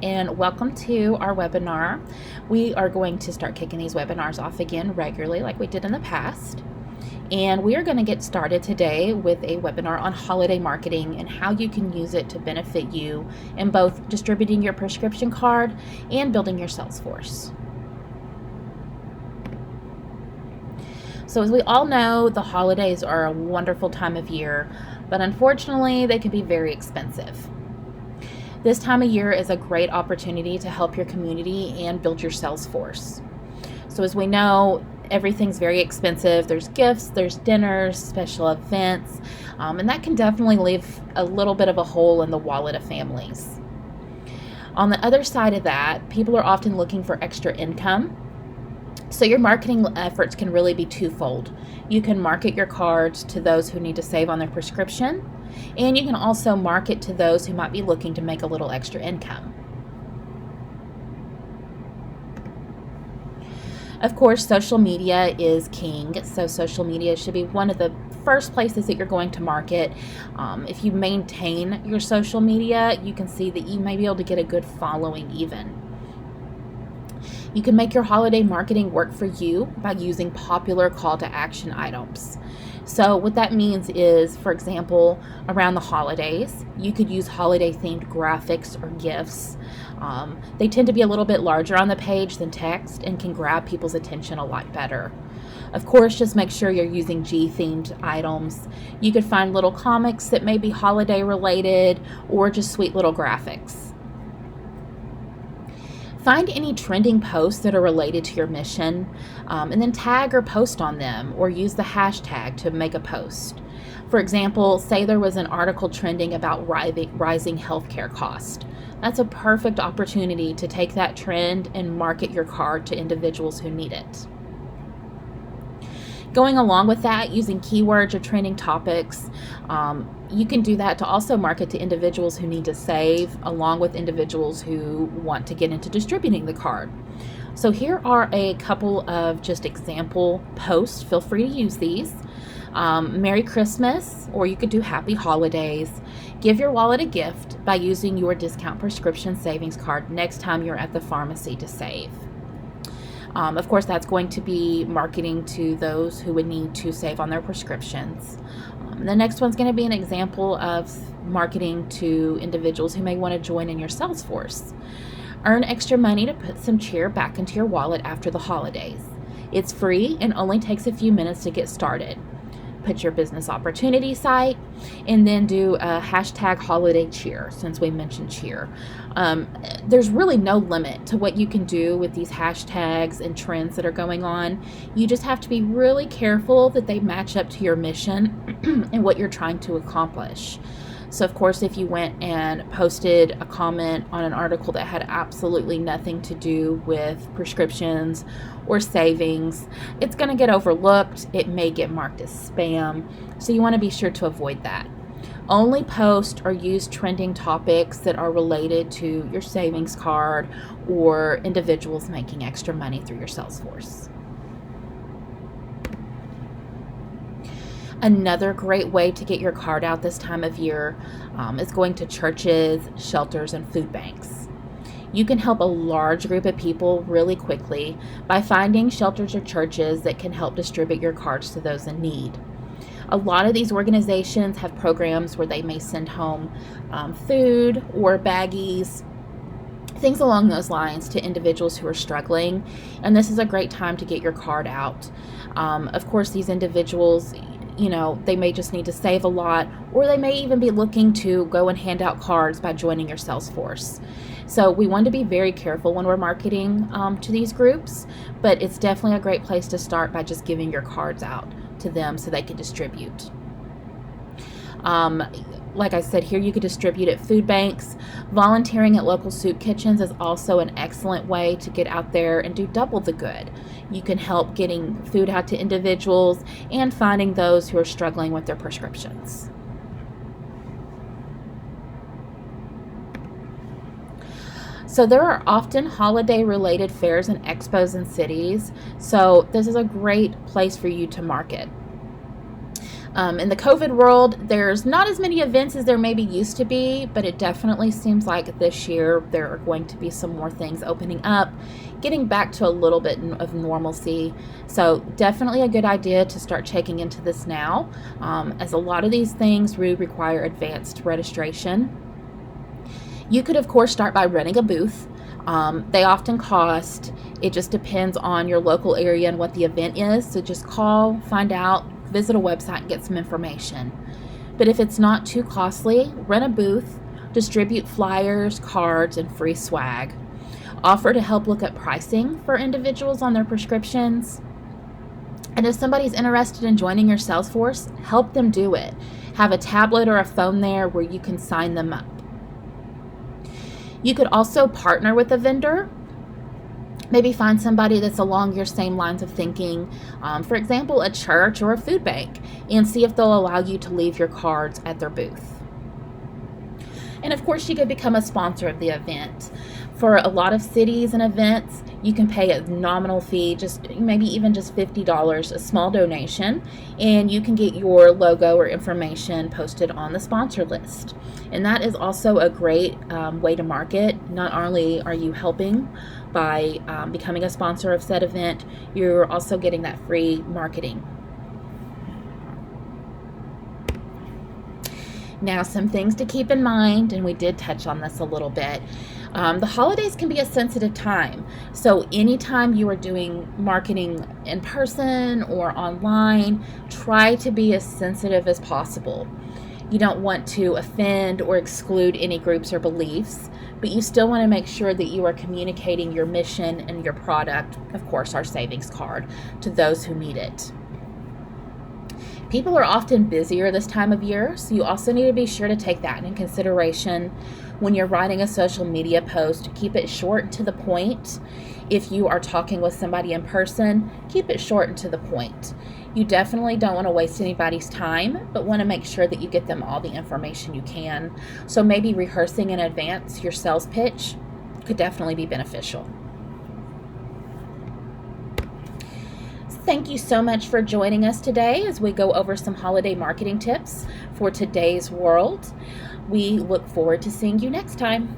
and welcome to our webinar. We are going to start kicking these webinars off again regularly like we did in the past. And we are going to get started today with a webinar on holiday marketing and how you can use it to benefit you in both distributing your prescription card and building your sales force. So as we all know, the holidays are a wonderful time of year, but unfortunately they can be very expensive. This time of year is a great opportunity to help your community and build your sales force. So as we know, everything's very expensive. There's gifts, there's dinners, special events, and that can definitely leave a little bit of a hole in the wallet of families. On the other side of that, people are often looking for extra income. So your marketing efforts can really be twofold. You can market your cards to those who need to save on their prescription, and you can also market to those who might be looking to make a little extra income. Of course, social media is king, so social media should be one of the first places that you're going to market. If you maintain your social media, you can see that you may be able to get a good following even. You can make your holiday marketing work for you by using popular call to action items. So what that means is, for example, around the holidays, you could use holiday themed graphics or GIFs. They tend to be a little bit larger on the page than text and can grab people's attention a lot better. Of course, just make sure you're using G-themed items. You could find little comics that may be holiday related or just sweet little graphics. Find any trending posts that are related to your mission, and then tag or post on them or use the hashtag to make a post. For example, say there was an article trending about rising healthcare costs. That's a perfect opportunity to take that trend and market your card to individuals who need it. Going along with that, using keywords or trending topics, you can do that to also market to individuals who need to save, along with individuals who want to get into distributing the card. So here are a couple of just example posts. Feel free to use these. Merry Christmas, or you could do Happy Holidays. Give your wallet a gift by using your discount prescription savings card next time you're at the pharmacy to save. Of course, that's going to be marketing to those who would need to save on their prescriptions. The next one's going to be an example of marketing to individuals who may want to join in your sales force. Earn extra money to put some cheer back into your wallet after the holidays. It's free and only takes a few minutes to get started. Put your business opportunity site and then do a hashtag holiday cheer, since we mentioned cheer. There's really no limit to what you can do with these hashtags and trends that are going on. You just have to be really careful that they match up to your mission and what you're trying to accomplish. So of course, if you went and posted a comment on an article that had absolutely nothing to do with prescriptions or savings, it's going to get overlooked. It may get marked as spam. So you want to be sure to avoid that. Only post or use trending topics that are related to your savings card or individuals making extra money through your sales force. Another great way to get your card out this time of year is going to churches, shelters, and food banks. You can help a large group of people really quickly by finding shelters or churches that can help distribute your cards to those in need. A lot of these organizations have programs where they may send home food or baggies, things along those lines, to individuals who are struggling, and this is a great time to get your card out. Of course, these individuals, they may just need to save a lot, or they may even be looking to go and hand out cards by joining your sales force. So we want to be very careful when we're marketing to these groups, but it's definitely a great place to start by just giving your cards out to them so they can distribute. Like I said, here you could distribute at food banks. Volunteering at local soup kitchens is also an excellent way to get out there and do double the good. You can help getting food out to individuals and finding those who are struggling with their prescriptions. So there are often holiday-related fairs and expos in cities, so this is a great place for you to market. In the COVID world, there's not as many events as there maybe used to be, but it definitely seems like this year there are going to be some more things opening up, getting back to a little bit of normalcy. So definitely a good idea to start checking into this now, as a lot of these things do require advanced registration. You could, of course, start by renting a booth. They often cost. It just depends on your local area and what the event is. So just call, find out, visit a website, and get some information. But if it's not too costly, rent a booth, distribute flyers, cards, and free swag. Offer to help look at pricing for individuals on their prescriptions. And if somebody's interested in joining your sales force, help them do it. Have a tablet or a phone there where you can sign them up. You could also partner with a vendor. Maybe find somebody that's along your same lines of thinking, for example, a church or a food bank, and see if they'll allow you to leave your cards at their booth. And of course, you could become a sponsor of the event. For a lot of cities and events, you can pay a nominal fee, maybe even just $50, a small donation, and you can get your logo or information posted on the sponsor list. And that is also a great way to market. Not only are you helping by becoming a sponsor of said event, you're also getting that free marketing. Now, some things to keep in mind, and we did touch on this a little bit. The holidays can be a sensitive time. So anytime you are doing marketing in person or online, try to be as sensitive as possible. You don't want to offend or exclude any groups or beliefs, but you still want to make sure that you are communicating your mission and your product, of course, our savings card, to those who need it. People are often busier this time of year, so you also need to be sure to take that into consideration when you're writing a social media post. Keep it short and to the point. If you are talking with somebody in person, keep it short and to the point. You definitely don't want to waste anybody's time, but want to make sure that you get them all the information you can. So maybe rehearsing in advance your sales pitch could definitely be beneficial. Thank you so much for joining us today as we go over some holiday marketing tips for today's world. We look forward to seeing you next time.